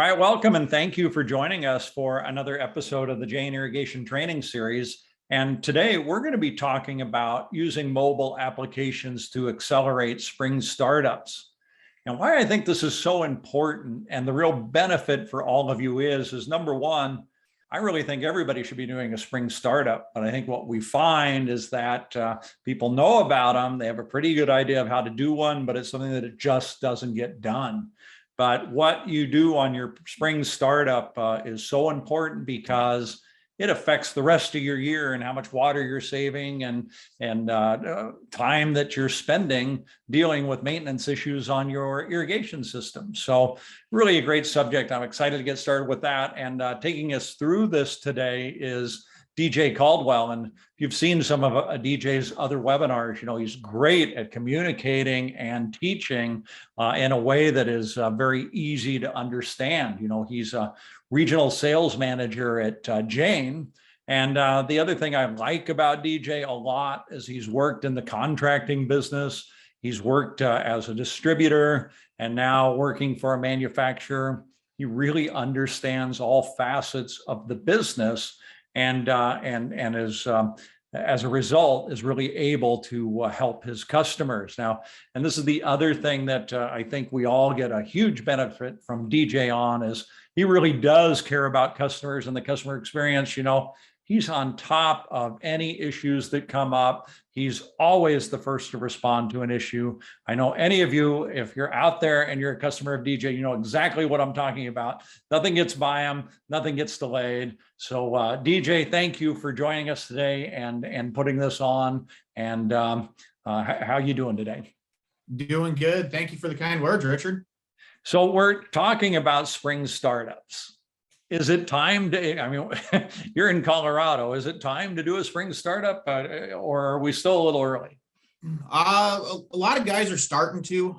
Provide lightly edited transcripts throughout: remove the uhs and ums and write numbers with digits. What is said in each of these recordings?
All right, welcome and thank you for joining us for another episode of the Jain Irrigation Training Series. And today we're going to be talking about using mobile applications to accelerate spring startups. And why I think this is so important and the real benefit for all of you is number one, I really think everybody should be doing a spring startup. But I think what we find is that people know about them. They have a pretty good idea of how to do one, but it's something that it just doesn't get done. But what you do on your spring startup is so important because it affects the rest of your year and how much water you're saving and time that you're spending dealing with maintenance issues on your irrigation system. So really a great subject. I'm excited to get started with that. And taking us through this today is DJ Caldwell. And if you've seen some of DJ's other webinars, he's great at communicating and teaching in a way that is very easy to understand. He's a regional sales manager at Jain. And the other thing I like about DJ a lot is he's worked in the contracting business. He's worked as a distributor and now working for a manufacturer. He really understands all facets of the business and is as a result is really able to help his customers now. And this is the other thing that I think we all get a huge benefit from DJ on is he really does care about customers and the customer experience. He's on top of any issues that come up. He's always the first to respond to an issue. I know any of you, if you're out there and you're a customer of DJ, you know exactly what I'm talking about. Nothing gets by him, nothing gets delayed. So DJ, thank you for joining us today and putting this on. And how you doing today? Doing good. Thank you for the kind words, Richard. So we're talking about spring startups. Is it time to, you're in Colorado, is it time to do a spring startup or are we still a little early? A lot of guys are starting to,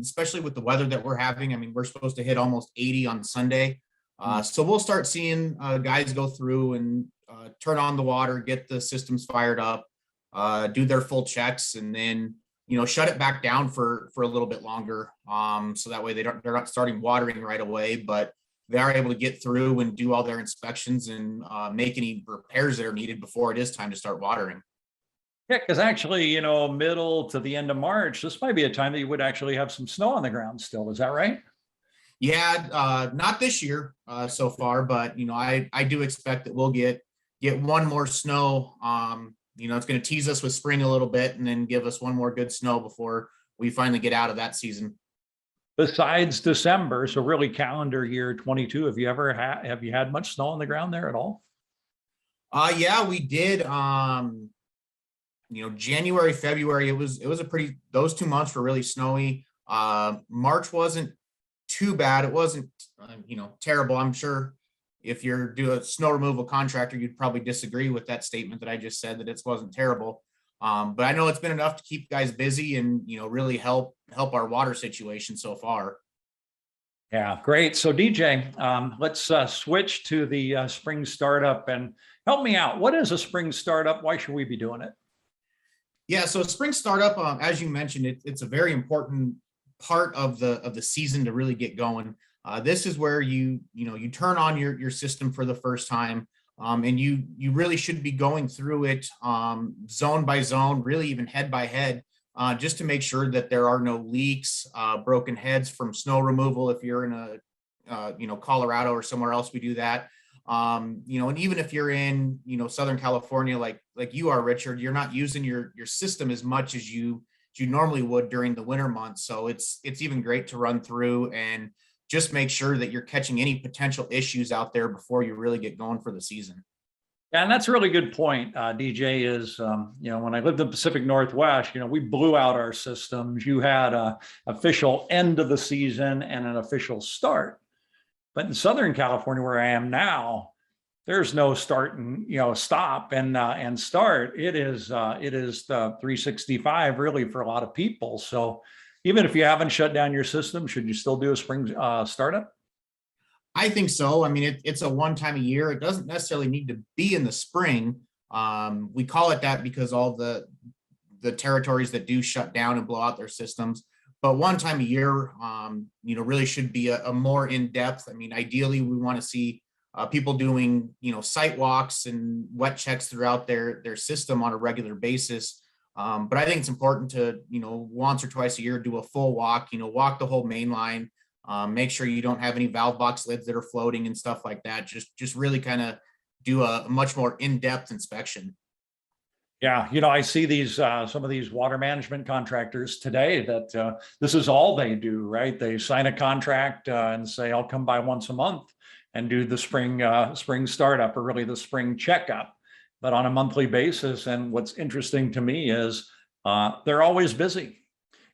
especially with the weather that we're having. We're supposed to hit almost 80 on Sunday. So we'll start seeing guys go through and turn on the water, get the systems fired up, do their full checks, and then, shut it back down for a little bit longer. So that way they're not starting watering right away, but they are able to get through and do all their inspections and make any repairs that are needed before it is time to start watering. Yeah, because actually, middle to the end of March, this might be a time that you would actually have some snow on the ground still. Is that right? Yeah, not this year so far, but I do expect that we'll get one more snow. It's going to tease us with spring a little bit and then give us one more good snow before we finally get out of that season. Besides December, so really calendar year 22, have you had much snow on the ground there at all? Yeah, we did. January, February, it was those 2 months were really snowy. March wasn't too bad. It wasn't, terrible. I'm sure if you're a snow removal contractor, you'd probably disagree with that statement that I just said, that it wasn't terrible. But I know it's been enough to keep guys busy and, really help our water situation so far. Yeah, great. So DJ, let's switch to the spring startup and help me out. What is a spring startup? Why should we be doing it? Yeah, so spring startup, as you mentioned, it's a very important part of the season to really get going. This is where you turn on your system for the first time. And you really should be going through it zone by zone, really even head by head, just to make sure that there are no leaks, broken heads from snow removal. If you're in Colorado or somewhere else, we do that. And even if you're in, Southern California, like you are, Richard, you're not using your system as much as you normally would during the winter months. So it's even great to run through and just make sure that you're catching any potential issues out there before you really get going for the season. Yeah, and that's a really good point, DJ, is, when I lived in the Pacific Northwest, we blew out our systems. You had an official end of the season and an official start. But in Southern California, where I am now, there's no start and, stop and start. It is the 365 really for a lot of people. So even if you haven't shut down your system, should you still do a spring startup? I think so. It's a one time a year. It doesn't necessarily need to be in the spring. We call it that because all the territories that do shut down and blow out their systems but one time a year, really should be a more in-depth. I mean, ideally, we want to see people doing, site walks and wet checks throughout their system on a regular basis. But I think it's important to, once or twice a year, do a full walk, walk the whole main line, make sure you don't have any valve box lids that are floating and stuff like that. Just really kind of do a much more in-depth inspection. Yeah, I see these some of these water management contractors today that this is all they do, right? They sign a contract and say, "I'll come by once a month and do the spring startup, or really the spring checkup, but on a monthly basis." And what's interesting to me is they're always busy,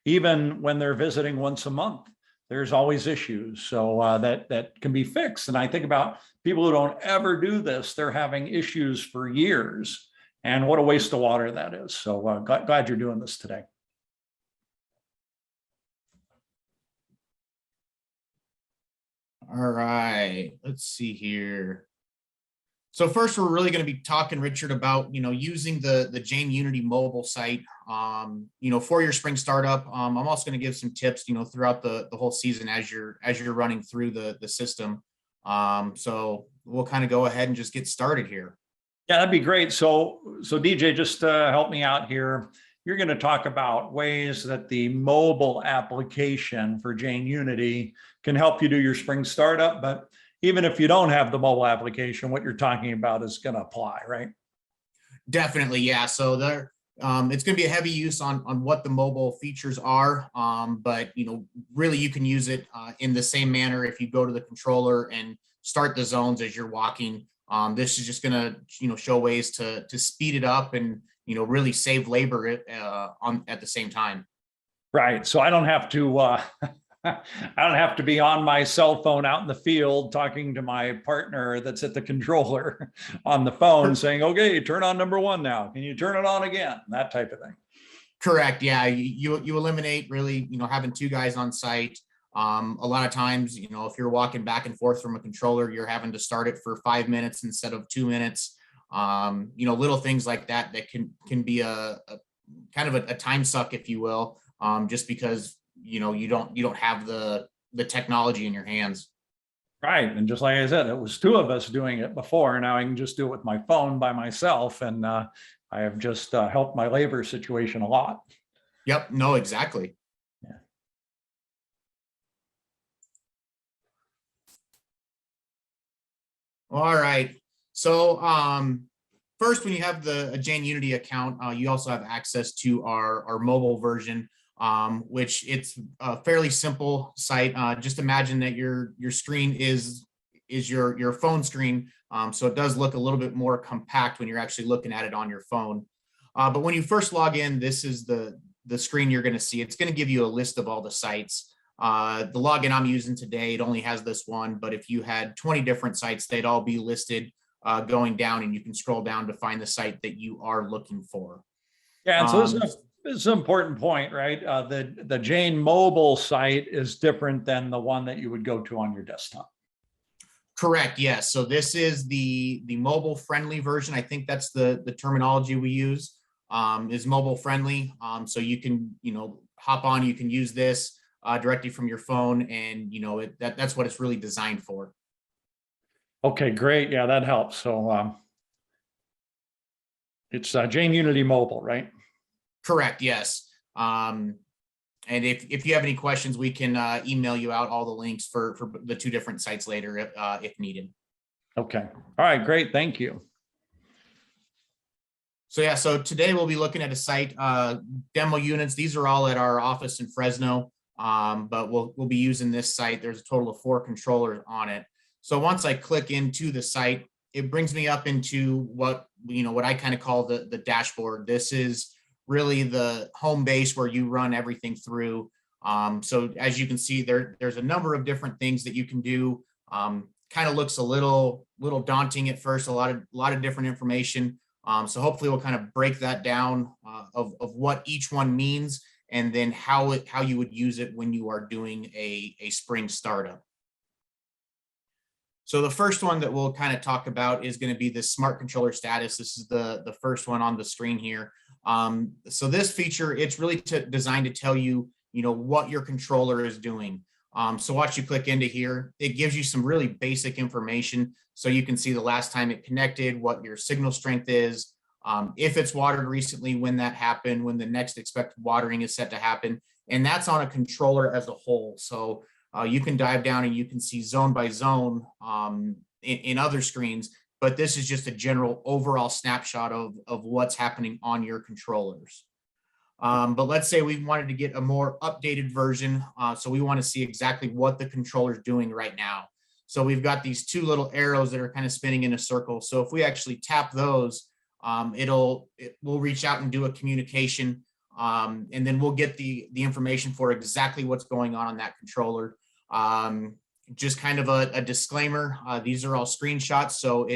even when they're visiting once a month. There's always issues, so that can be fixed. And I think about people who don't ever do this; they're having issues for years. And what a waste of water that is. So glad you're doing this today. All right, let's see here. So first, we're really going to be talking, Richard, about using the Jain Unity mobile site, for your spring startup. I'm also going to give some tips, throughout the whole season as you're running through the system. So we'll kind of go ahead and just get started here. Yeah, that'd be great. So DJ, just help me out here. You're going to talk about ways that the mobile application for Jain Unity can help you do your spring startup. But even if you don't have the mobile application, what you're talking about is going to apply, right? Definitely, yeah. So there, it's going to be a heavy use on what the mobile features are, but really you can use it in the same manner if you go to the controller and start the zones as you're walking. This is just going to show ways to speed it up and really save labor at the same time. Right. So I don't have to I don't have to be on my cell phone out in the field talking to my partner that's at the controller on the phone saying, "Okay, turn on number one now. Can you turn it on again?" That type of thing. Correct. Yeah, you eliminate really having two guys on site. A lot of times, if you're walking back and forth from a controller, you're having to start it for 5 minutes instead of 2 minutes. Little things like that can be a kind of a time suck, if you will, just because you don't have the technology in your hands. Right. And just like I said, it was two of us doing it before. Now I can just do it with my phone by myself, and I have just helped my labor situation a lot. Yep. No, exactly. Yeah. All right. So first, when you have a Jain Unity account, you also have access to our mobile version, which it's a fairly simple site. Just imagine that your screen is your phone screen. So it does look a little bit more compact when you're actually looking at it on your phone. But when you first log in, this is the screen you're going to see. It's going to give you a list of all the sites. The login I'm using today, it only has this one, but if you had 20 different sites, they'd all be listed going down, and you can scroll down to find the site that you are looking for. Yeah, and so this is an important point, right? The Jain mobile site is different than the one that you would go to on your desktop. Correct. Yes. So this is the mobile friendly version. I think that's the terminology we use, is mobile friendly. So you can hop on. You can use this directly from your phone, and that's what it's really designed for. Okay, great. Yeah, that helps. So it's Jain Unity Mobile, right? Correct. Yes. And if you have any questions, we can email you out all the links for the two different sites later if needed. Okay. All right, great. Thank you. So yeah, so today we'll be looking at a site, demo units. These are all at our office in Fresno, but we'll be using this site. There's a total of 4 controllers on it. So once I click into the site, it brings me up into what I kind of call the dashboard. This is really the home base where you run everything through. So as you can see, there's a number of different things that you can do. Kind of looks a little daunting at first, a lot of different information. So hopefully we'll kind of break that down of what each one means, and then how you would use it when you are doing a spring startup. So the first one that we'll kind of talk about is going to be the smart controller status. This is the first one on the screen here. So this feature, it's really designed to tell you, what your controller is doing. So once you click into here, it gives you some really basic information. So you can see the last time it connected, what your signal strength is, if it's watered recently, when that happened, when the next expected watering is set to happen. And that's on a controller as a whole. So you can dive down and you can see zone by zone in other screens, but this is just a general overall snapshot of what's happening on your controllers. But let's say we wanted to get a more updated version. So we want to see exactly what the controller is doing right now. So we've got these two little arrows that are kind of spinning in a circle. So if we actually tap those, it will reach out and do a communication. And then we'll get the information for exactly what's going on that controller. Just kind of a disclaimer, these are all screenshots. So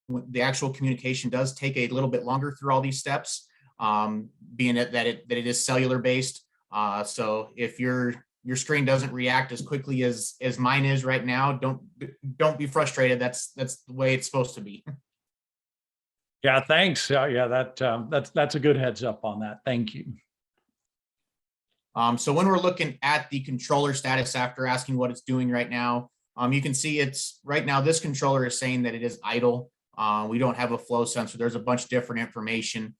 the actual communication does take a little bit longer through all these steps. Being that it is cellular based. So if your screen doesn't react as quickly as mine is right now, don't be frustrated. That's the way it's supposed to be. Yeah, thanks. Yeah, that's a good heads up on that. Thank you. So when we're looking at the controller status after asking what it's doing right now, you can see it's right now, this controller is saying that it is idle. We don't have a flow sensor. There's a bunch of different information.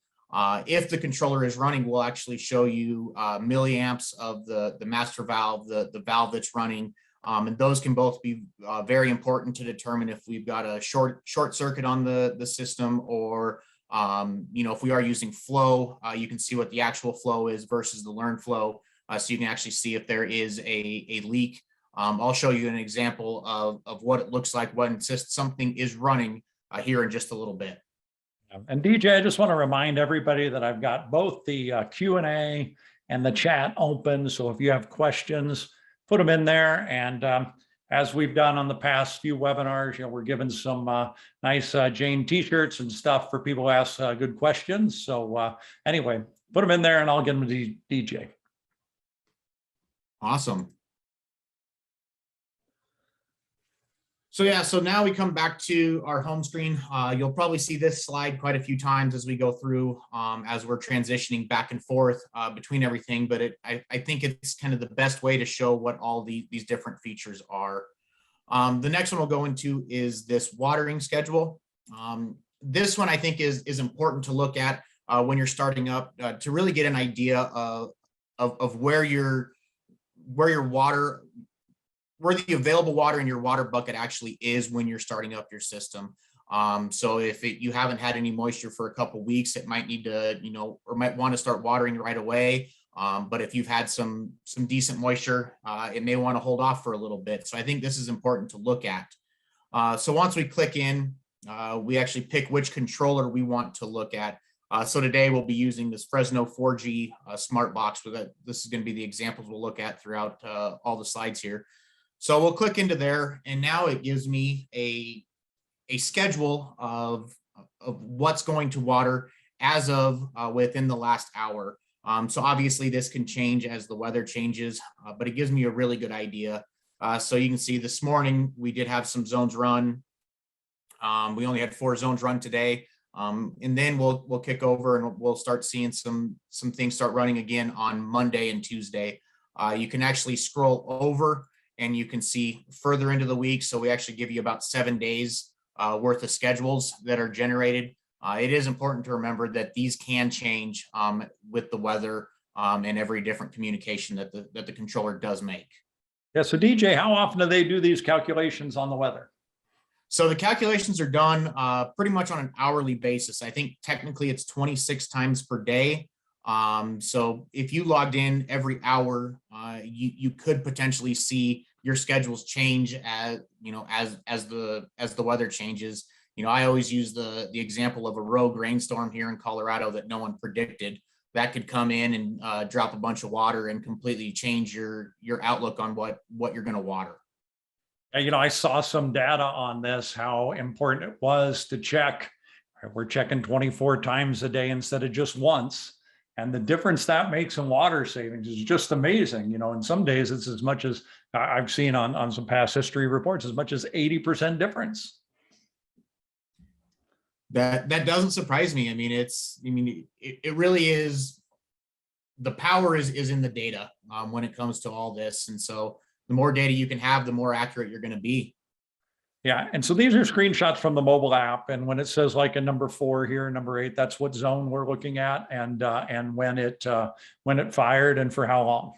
If the controller is running, we'll actually show you milliamps of the master valve, the valve that's running. And those can both be very important to determine if we've got a short circuit on the system, or if we are using flow, you can see what the actual flow is versus the learned flow. So you can actually see if there is a leak. I'll show you an example of what it looks like when something is running here in just a little bit. And DJ, I just want to remind everybody that I've got both the Q&A and the chat open. So if you have questions, put them in there. And as we've done on the past few webinars, we're giving some nice Jain t-shirts and stuff for people who ask good questions. So anyway, put them in there and I'll get them to DJ. Awesome. So yeah, so now we come back to our home screen. You'll probably see this slide quite a few times as we go through, as we're transitioning back and forth between everything. But I think it's kind of the best way to show what all these different features are. The next one we'll go into is this watering schedule. This one I think is important to look at when you're starting up to really get an idea of where the available water in your water bucket actually is when you're starting up your system. So if you haven't had any moisture for a couple of weeks, it might need to, or might want to start watering right away. But if you've had some decent moisture, it may want to hold off for a little bit. So I think this is important to look at. So once we click in, we actually pick which controller we want to look at. So today we'll be using this Fresno 4G smart box. This is going to be the examples we'll look at throughout all the slides here. So we'll click into there, and now it gives me a schedule of what's going to water as of within the last hour. So obviously this can change as the weather changes, but it gives me a really good idea. So you can see this morning we did have some zones run. We only had 4 zones run today. And then we'll kick over and we'll start seeing some things start running again on Monday and Tuesday. You can actually scroll over and you can see further into the week. So we actually give you about 7 days worth of schedules that are generated. It is important to remember that these can change with the weather and every different communication that the controller does make. Yeah, so DJ, how often do they do these calculations on the weather? So the calculations are done pretty much on an hourly basis. I think technically it's 26 times per day. So if you logged in every hour, you could potentially see your schedules change as the weather changes. I always use the example of a rogue rainstorm here in Colorado that no one predicted. That could come in and drop a bunch of water and completely change your outlook on what you're going to water. I saw some data on this, how important it was to check. We're checking 24 times a day instead of just once. And the difference that makes in water savings is just amazing. In some days it's as much as I've seen on some past history reports, as much as 80% difference. That doesn't surprise me. I mean, it really is the power is in the data when it comes to all this. And so the more data you can have, the more accurate you're going to be. Yeah, and so these are screenshots from the mobile app, and when it says like a number 4 here, number 8, that's what zone we're looking at, and when it fired and for how long.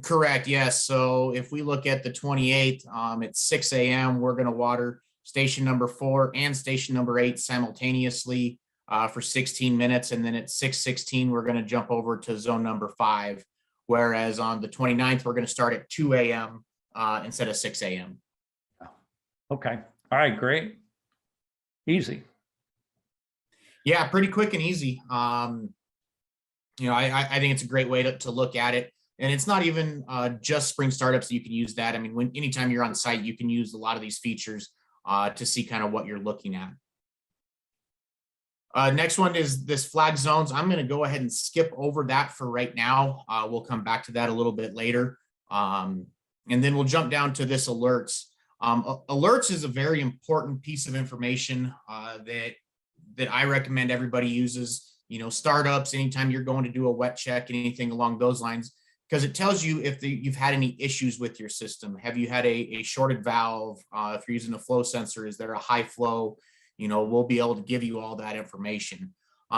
Correct. Yes. So if we look at the 28th, at 6 a.m., we're going to water station number 4 and station number 8 simultaneously for 16 minutes. And then at 6:16, we're going to jump over to zone number 5. Whereas on the 29th, we're going to start at 2 a.m. Instead of 6 a.m. Okay. All right. Great. Easy. Yeah, pretty quick and easy. I think it's a great way to look at it. And it's not even just spring startups that you can use that. I mean, anytime you're on site, you can use a lot of these features to see kind of what you're looking at. Next one is this flag zones. I'm going to go ahead and skip over that for right now. We'll come back to that a little bit later. And then we'll jump down to this alerts. Alerts is a very important piece of information that I recommend everybody uses. Startups, anytime you're going to do a wet check, anything along those lines, because it tells you if you've had any issues with your system. Have you had a shorted valve? If you're using a flow sensor, is there a high flow? We'll be able to give you all that information.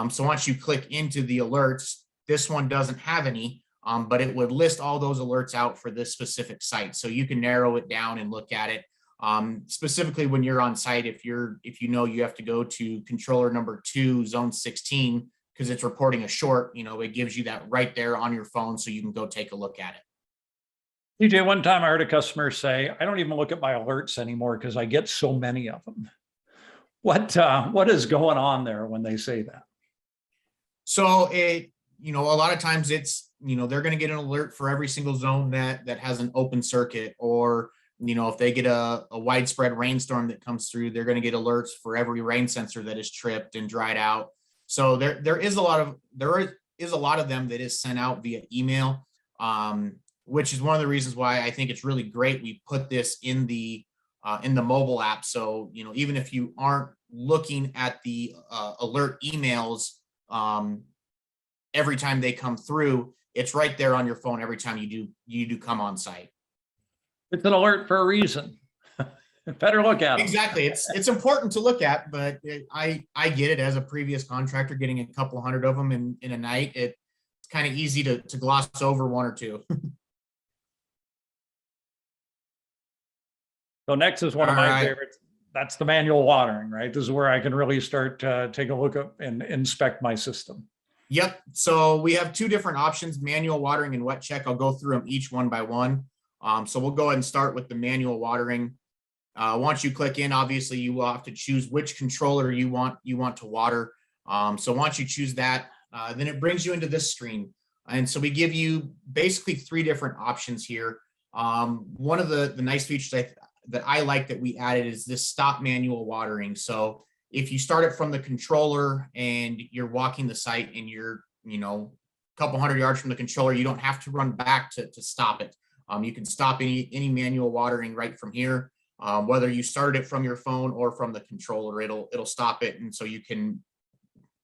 So once you click into the alerts, this one doesn't have any, but it would list all those alerts out for this specific site. So you can narrow it down and look at it. Specifically when you're on site, if you have to go to controller number 2, zone 16, because it's reporting a short, it gives you that right there on your phone so you can go take a look at it. DJ, one time I heard a customer say, I don't even look at my alerts anymore because I get so many of them. What is going on there when they say that? So a lot of times it's, they're going to get an alert for every single zone that has an open circuit, or, if they get a widespread rainstorm that comes through, they're going to get alerts for every rain sensor that is tripped and dried out. So there is a lot of them that is sent out via email, which is one of the reasons why I think it's really great we put this in the mobile app. So even if you aren't looking at the alert emails every time they come through, it's right there on your phone every time you do come on site. It's an alert for a reason. Better look at them. Exactly. It's important to look at, but I get it as a previous contractor getting a couple hundred of them in a night. It's kind of easy to gloss over one or two. So next is one of my favorites. That's the manual watering, right? This is where I can really start to take a look up and inspect my system. Yep. So we have 2 different options, manual watering and wet check. I'll go through them each one by one. So we'll go ahead and start with the manual watering. Once you click in, obviously you will have to choose which controller you want to water. So once you choose that, then it brings you into this screen. And so we give you basically 3 different options here. One of the nice features that I like that we added is this stop manual watering. So if you start it from the controller and you're walking the site and you're, a couple hundred yards from the controller, you don't have to run back to stop it. You can stop any manual watering right from here. Whether you started it from your phone or from the controller, it'll stop it. And so you can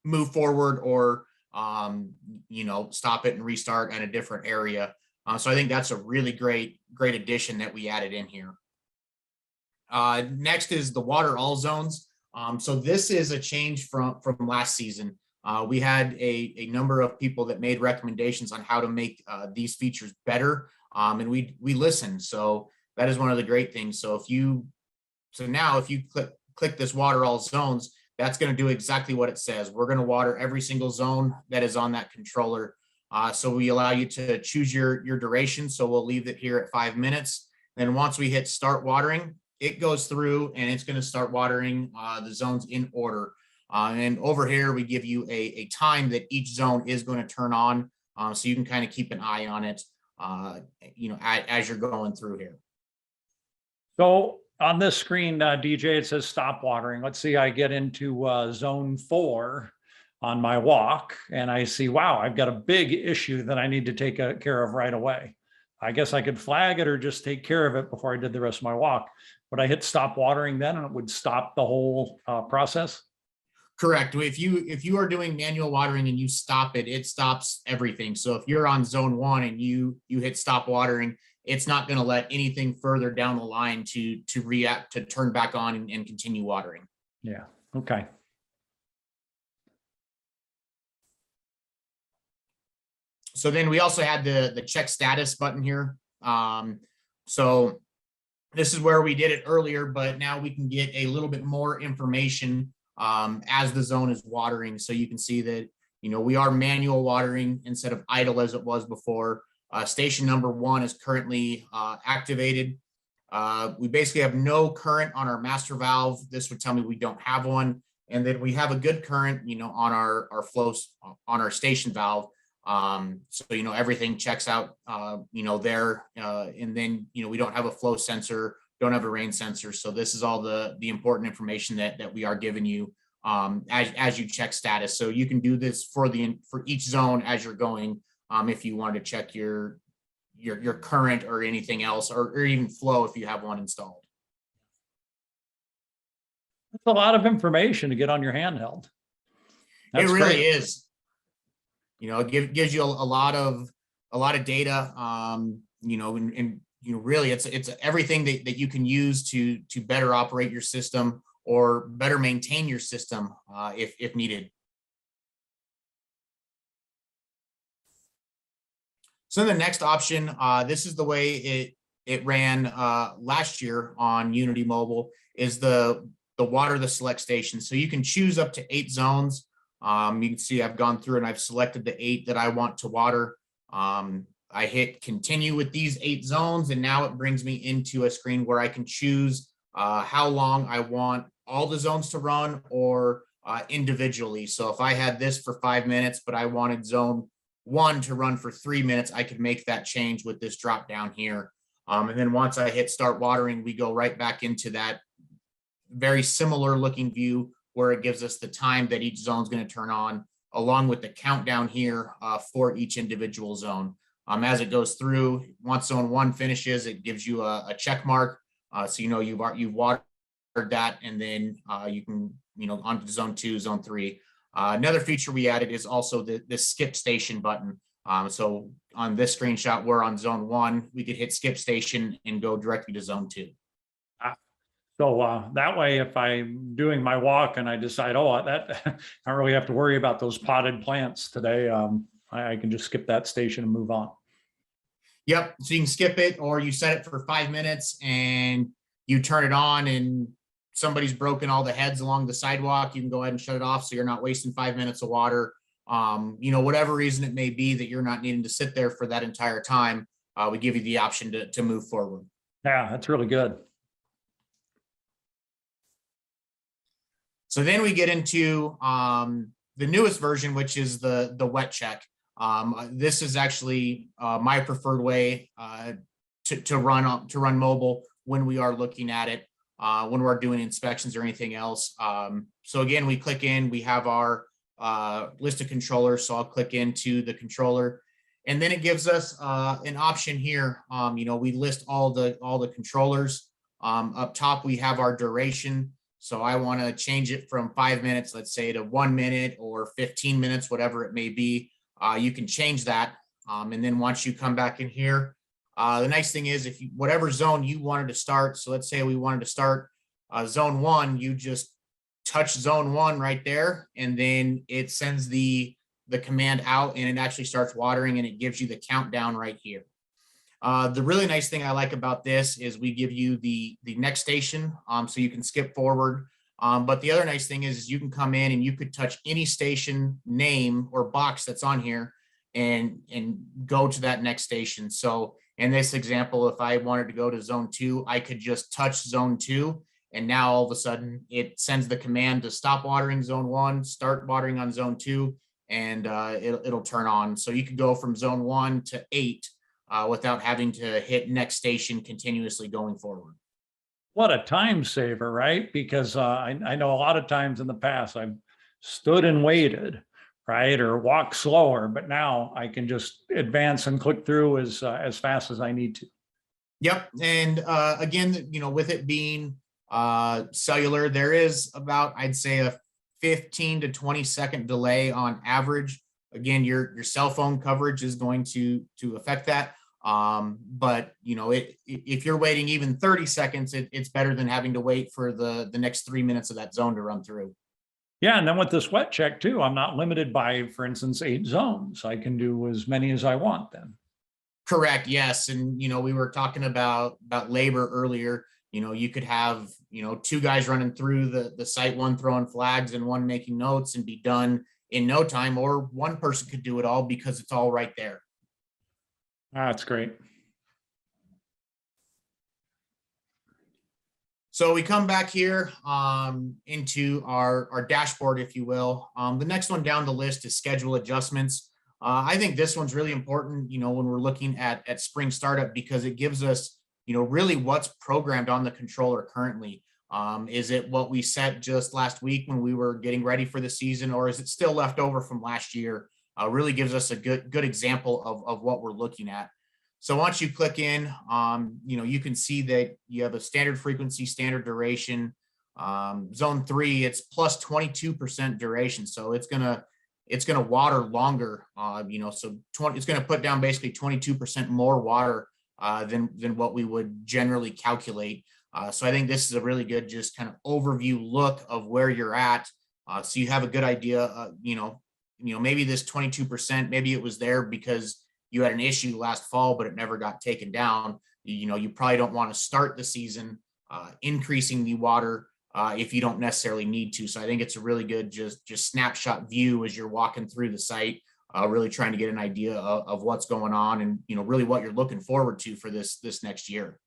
move forward or, stop it and restart at a different area. So I think that's a really great addition that we added in here. Next is the water all zones. So this is a change from last season. We had a number of people that made recommendations on how to make these features better. And we listened. So that is one of the great things. So now if you click this water all zones, that's going to do exactly what it says. We're going to water every single zone that is on that controller. So we allow you to choose your duration. So we'll leave it here at 5 minutes. Then once we hit start watering, it goes through and it's going to start watering the zones in order. And over here, we give you a time that each zone is going to turn on. So you can kind of keep an eye on it, as you're going through here. So on this screen, DJ, it says stop watering. Let's see, I get into zone 4 on my walk and I see, wow, I've got a big issue that I need to take care of right away. I guess I could flag it or just take care of it before I did the rest of my walk. Would I hit stop watering then and it would stop the whole process? Correct. If you are doing manual watering and you stop it, it stops everything. So if you're on zone 1 and you hit stop watering, it's not going to let anything further down the line to react, to turn back on and continue watering. Yeah. Okay. So then we also had the check status button here. So this is where we did it earlier, but now we can get a little bit more information as the zone is watering. So you can see that, we are manual watering instead of idle as it was before. Station number 1 is currently activated. We basically have no current on our master valve. This would tell me we don't have one. And then we have a good current, on our flows on our station valve. So, everything checks out, there, and then, we don't have a flow sensor, don't have a rain sensor. So this is all the important information that we are giving you, as you check status. So you can do this for each zone as you're going, if you want to check your current or anything else, or even flow if you have one installed. That's a lot of information to get on your handheld. It really is. It gives you a lot of data, and really it's everything that you can use to better operate your system or better maintain your system if needed. So the next option, this is the way it ran last year on Unity Mobile, is the water the select station. So you can choose up to 8 zones. You can see I've gone through and I've selected the 8 that I want to water. I hit continue with these 8 zones, and now it brings me into a screen where I can choose how long I want all the zones to run, or individually. So if I had this for 5 minutes, but I wanted zone 1 to run for 3 minutes, I could make that change with this drop down here. And then once I hit start watering, we go right back into that very similar looking view where it gives us the time that each zone is going to turn on, along with the countdown here for each individual zone. As it goes through, once zone 1 finishes, it gives you a check mark. So you've watered that, and then you can on to zone 2, zone 3. Another feature we added is also the skip station button. So on this screenshot, we're on zone 1. We could hit skip station and go directly to zone 2. So that way, if I'm doing my walk and I decide, that I don't really have to worry about those potted plants today, I can just skip that station and move on. Yep. So you can skip it, or you set it for 5 minutes and you turn it on and somebody's broken all the heads along the sidewalk. You can go ahead and shut it off, so you're not wasting 5 minutes of water. Whatever reason it may be that you're not needing to sit there for that entire time, we give you the option to move forward. Yeah, that's really good. So then we get into the newest version, which is the wet check. This is actually my preferred way to run mobile when we are looking at it, when we're doing inspections or anything else. So again, we click in, we have our list of controllers. So I'll click into the controller, and then it gives us an option here. We list all the controllers. Up top, we have our duration. So I want to change it from 5 minutes, let's say, to 1 minute or 15 minutes, whatever it may be. You can change that. And then once you come back in here, the nice thing is, if whatever zone you wanted to start, so let's say we wanted to start zone 1, you just touch zone 1 right there, and then it sends the command out, and it actually starts watering, and it gives you the countdown right here. The really nice thing I like about this is we give you the next station, so you can skip forward. But the other nice thing is you can come in and you could touch any station name or box that's on here and go to that next station. So in this example, if I wanted to go to zone 2, I could just touch zone 2, and now all of a sudden it sends the command to stop watering zone 1, start watering on zone 2, and it'll turn on. So you could go from zone 1 to 8 without having to hit next station continuously going forward. What a time saver, right? Because I know a lot of times in the past I've stood and waited, right, or walked slower, but now I can just advance and click through as fast as I need to. Yep, and again, with it being cellular, there is about, I'd say, a 15 to 20-second delay on average. Again, your cell phone coverage is going to affect that. But if you're waiting even 30 seconds, it's better than having to wait for the next 3 minutes of that zone to run through. Yeah, and then with the sweat check too, I'm not limited by, for instance, 8 zones. I can do as many as I want then. Correct. Yes. And, we were talking about labor earlier. You could have, 2 guys running through the site, one throwing flags and one making notes, and be done in no time, or one person could do it all because it's all right there. That's great. So we come back here into our dashboard, if you will. The next one down the list is schedule adjustments. I think this one's really important, when we're looking at spring startup, because it gives us, really what's programmed on the controller currently. Is it what we set just last week when we were getting ready for the season, or is it still left over from last year? Really gives us a good example of what we're looking at. So once you click in, you can see that you have a standard frequency, standard duration. Zone 3, it's plus 22% duration. So it's gonna water longer. So it's gonna put down basically 22% more water than what we would generally calculate. So I think this is a really good just kind of overview look of where you're at. So you have a good idea. Maybe this 22%, maybe it was there because you had an issue last fall, but it never got taken down. You probably don't want to start the season increasing the water if you don't necessarily need to. So I think it's a really good just snapshot view as you're walking through the site, really trying to get an idea of what's going on, and really what you're looking forward to for this next year.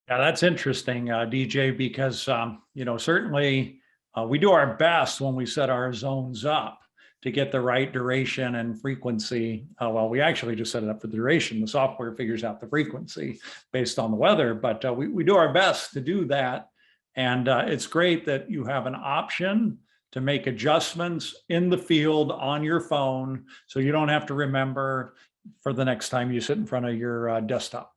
Yeah, that's interesting, DJ, because certainly we do our best when we set our zones up to get the right duration and frequency. Well, we actually just set it up for the duration. The software figures out the frequency based on the weather, but we do our best to do that. And it's great that you have an option to make adjustments in the field on your phone, so you don't have to remember for the next time you sit in front of your desktop.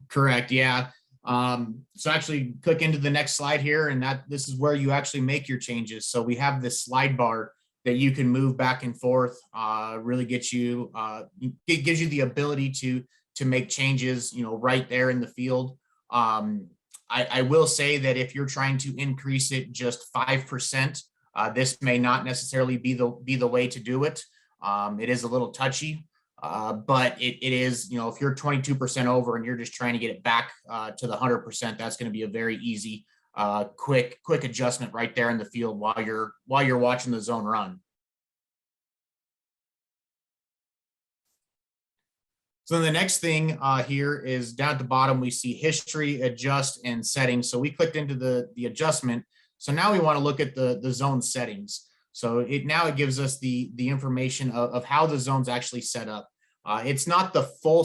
Correct. Yeah. So actually click into the next slide here, and this is where you actually make your changes. So we have this slide bar that you can move back and forth, really get you, it gives you the ability to make changes, right there in the field. I will say that if you're trying to increase it just 5%, this may not necessarily be the way to do it. It is a little touchy, but it is, if you're 22% over and you're just trying to get it back to the 100%, that's going to be a very easy quick adjustment right there in the field while you're watching the zone run. So the next thing here is down at the bottom, we see history, adjust, and settings. So we clicked into the adjustment. So now we want to look at the zone settings. So it gives us the information of how the zone's actually set up. It's not the full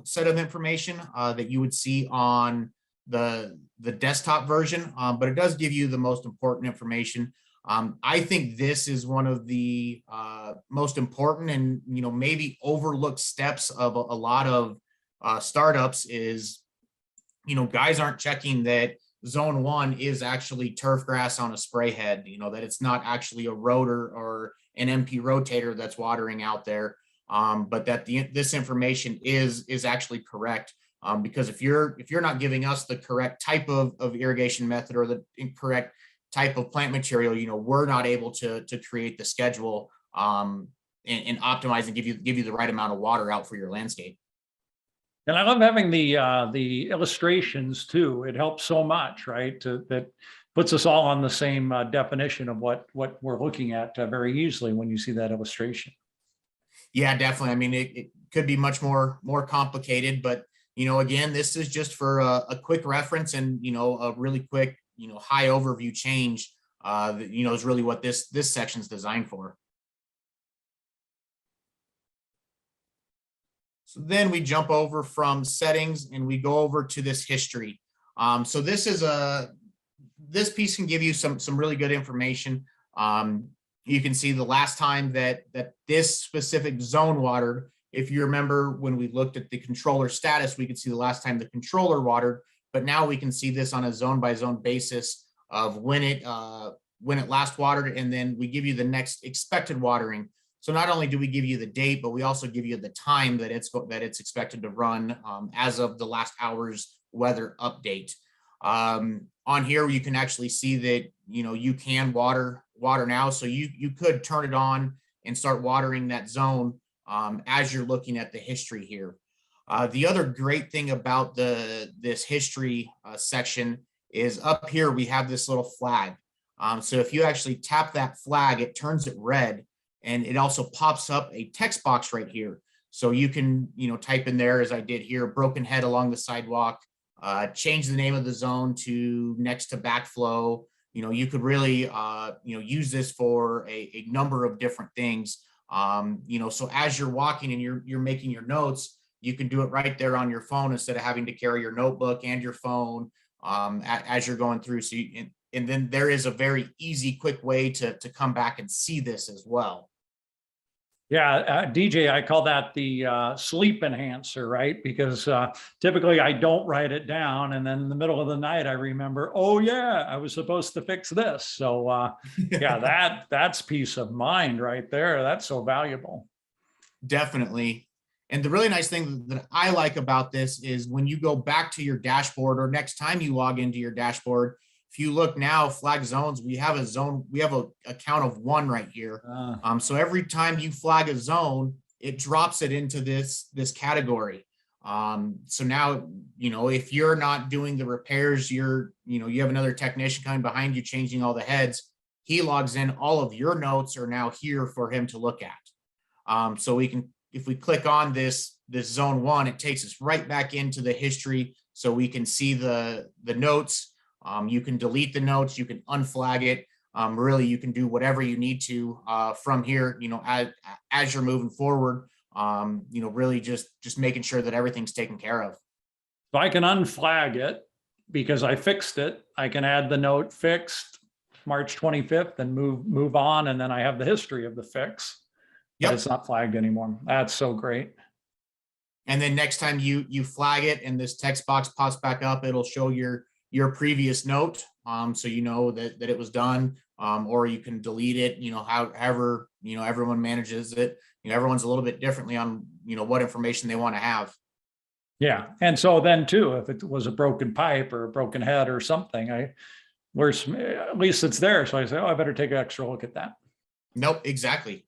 set of information that you would see on the desktop version, but it does give you the most important information. I think this is one of the most important and maybe overlooked steps of a lot of startups is, guys aren't checking that zone 1 is actually turf grass on a spray head, that it's not actually a rotor or an MP rotator that's watering out there, but that this information is actually correct. Because if you're not giving us the correct type of irrigation method or the incorrect type of plant material, we're not able to create the schedule and optimize and give you the right amount of water out for your landscape. And I love having the illustrations too. It helps so much, right? That puts us all on the same definition of what we're looking at very easily when you see that illustration. Yeah, definitely. I mean, it could be much more complicated, but again, this is just for a quick reference and a really quick high overview change that is really what this section is designed for. So then we jump over from settings and we go over to this history. So this piece can give you some really good information. You can see the last time that this specific zone watered. If you remember when we looked at the controller status, we could see the last time the controller watered, but now we can see this on a zone by zone basis of when it last watered, and then we give you the next expected watering. So not only do we give you the date, but we also give you the time that it's expected to run as of the last hour's weather update. On here, you can actually see that you can water now, so you could turn it on and start watering that zone as you're looking at the history here. The other great thing about this history section is up here we have this little flag. So if you actually tap that flag, it turns it red, and it also pops up a text box right here. So you can type in there, as I did here, broken head along the sidewalk, change the name of the zone to next to backflow. You could really use this for a number of different things. So as you're walking and you're making your notes, you can do it right there on your phone instead of having to carry your notebook and your phone as you're going through. So and then there is a very easy, quick way to come back and see this as well. Yeah, DJ, I call that the sleep enhancer, right? Because typically I don't write it down, and then in the middle of the night I remember, oh yeah, I was supposed to fix this. So yeah, that's peace of mind right there. That's so valuable. Definitely. And the really nice thing that I like about this is when you go back to your dashboard, or next time you log into your dashboard, if you look now, flag zones, we have a count of 1 right here. So every time you flag a zone, it drops it into this category. So now, if you're not doing the repairs, you have another technician coming behind you, changing all the heads. He logs in, all of your notes are now here for him to look at. So if we click on this zone 1, it takes us right back into the history, so we can see the notes. You can delete the notes, you can unflag it. Really, you can do whatever you need to from here, as you're moving forward, really just making sure that everything's taken care of. So I can unflag it because I fixed it. I can add the note fixed March 25th and move on. And then I have the history of the fix. But Yep. it's not flagged anymore. That's so great. And then next time you flag it and this text box pops back up, it'll show your previous note, so that it was done, or you can delete it. However everyone manages it. Everyone's a little bit differently on what information they want to have. Yeah, and so then too, if it was a broken pipe or a broken head or something, at least it's there. So I say, oh, I better take an extra look at that. Nope, exactly.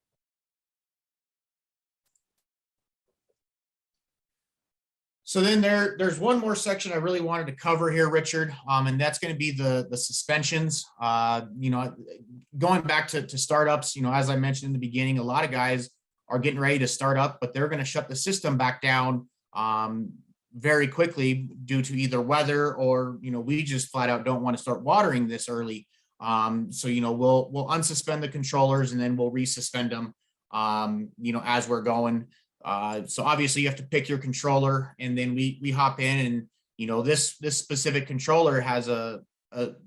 So then there's one more section I really wanted to cover here, Richard, and that's going to be the suspensions. Going back to startups, as I mentioned in the beginning, a lot of guys are getting ready to start up, but they're going to shut the system back down very quickly due to either weather or, we just flat out don't want to start watering this early. So, we'll unsuspend the controllers and then we'll resuspend them, as we're going. So obviously you have to pick your controller, and then we hop in, and this specific controller has a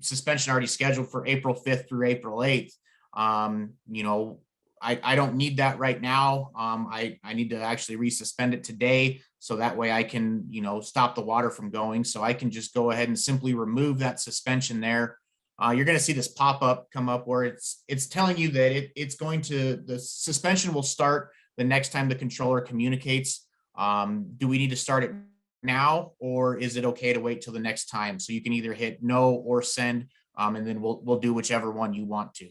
suspension already scheduled for April 5th through April 8th. I don't need that right now. I need to actually resuspend it today, so that way I can stop the water from going. So I can just go ahead and simply remove that suspension there. You're going to see this pop-up come up where it's telling you that the suspension will start the next time the controller communicates. Do we need to start it now, or is it okay to wait till the next time? So you can either hit no or send, and then we'll do whichever one you want to.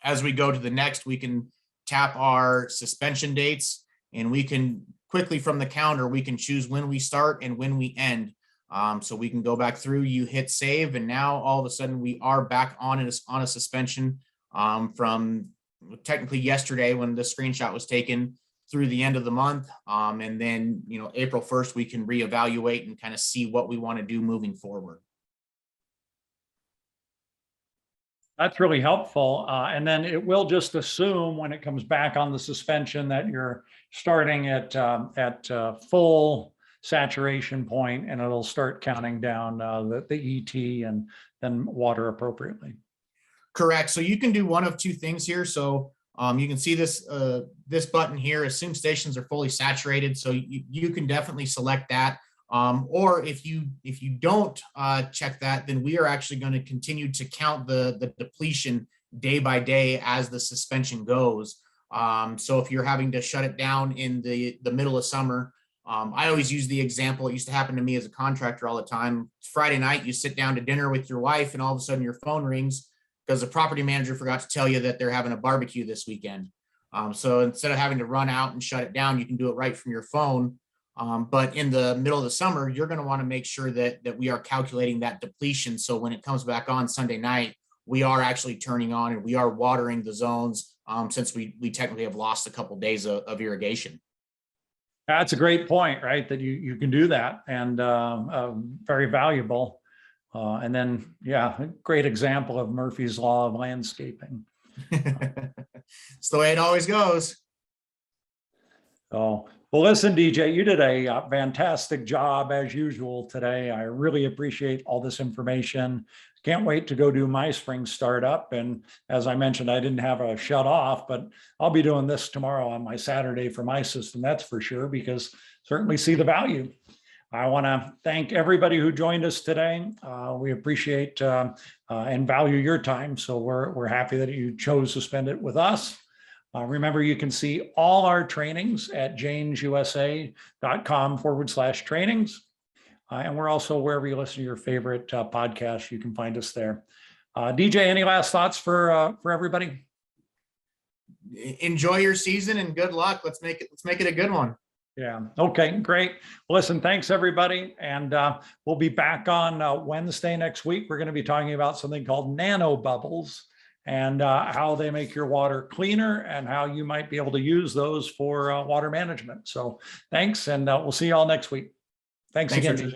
As we go to the next, we can tap our suspension dates, and we can quickly from the counter, we can choose when we start and when we end. So we can go back through, you hit save, and now all of a sudden we are back on a suspension from technically yesterday when the screenshot was taken through the end of the month. And then, April 1st, we can reevaluate and kind of see what we want to do moving forward. That's really helpful. And then it will just assume when it comes back on the suspension that you're starting at full saturation point, and it'll start counting down the ET and then water appropriately. Correct. So you can do one of two things here. So you can see this button here, assume stations are fully saturated. So you can definitely select that. Or if you don't check that, then we are actually going to continue to count the depletion day by day as the suspension goes. So if you're having to shut it down in the middle of summer, I always use the example. It used to happen to me as a contractor all the time. It's Friday night, you sit down to dinner with your wife, and all of a sudden your phone rings because the property manager forgot to tell you that they're having a barbecue this weekend. So instead of having to run out and shut it down, you can do it right from your phone. But in the middle of the summer, you're going to want to make sure that we are calculating that depletion. So when it comes back on Sunday night, we are actually turning on and we are watering the zones, since we technically have lost a couple days of irrigation. That's a great point, right? That you can do that, and very valuable. And then, yeah, a great example of Murphy's Law of landscaping. It's the way it always goes. Oh, well, listen, DJ, you did a fantastic job as usual today. I really appreciate all this information. Can't wait to go do my spring startup. And as I mentioned, I didn't have a shut off, but I'll be doing this tomorrow on my Saturday for my system. That's for sure, because certainly see the value. I want to thank everybody who joined us today. We appreciate and value your time. So we're happy that you chose to spend it with us. Remember, you can see all our trainings at janesusa.com/trainings. And we're also wherever you listen to your favorite podcasts, you can find us there. DJ, any last thoughts for everybody? Enjoy your season and good luck. Let's make it a good one. Yeah. Okay, great. Well, listen, thanks everybody. And we'll be back on Wednesday next week. We're going to be talking about something called nano bubbles and how they make your water cleaner and how you might be able to use those for water management. So thanks, and we'll see you all next week. Thanks again, DJ.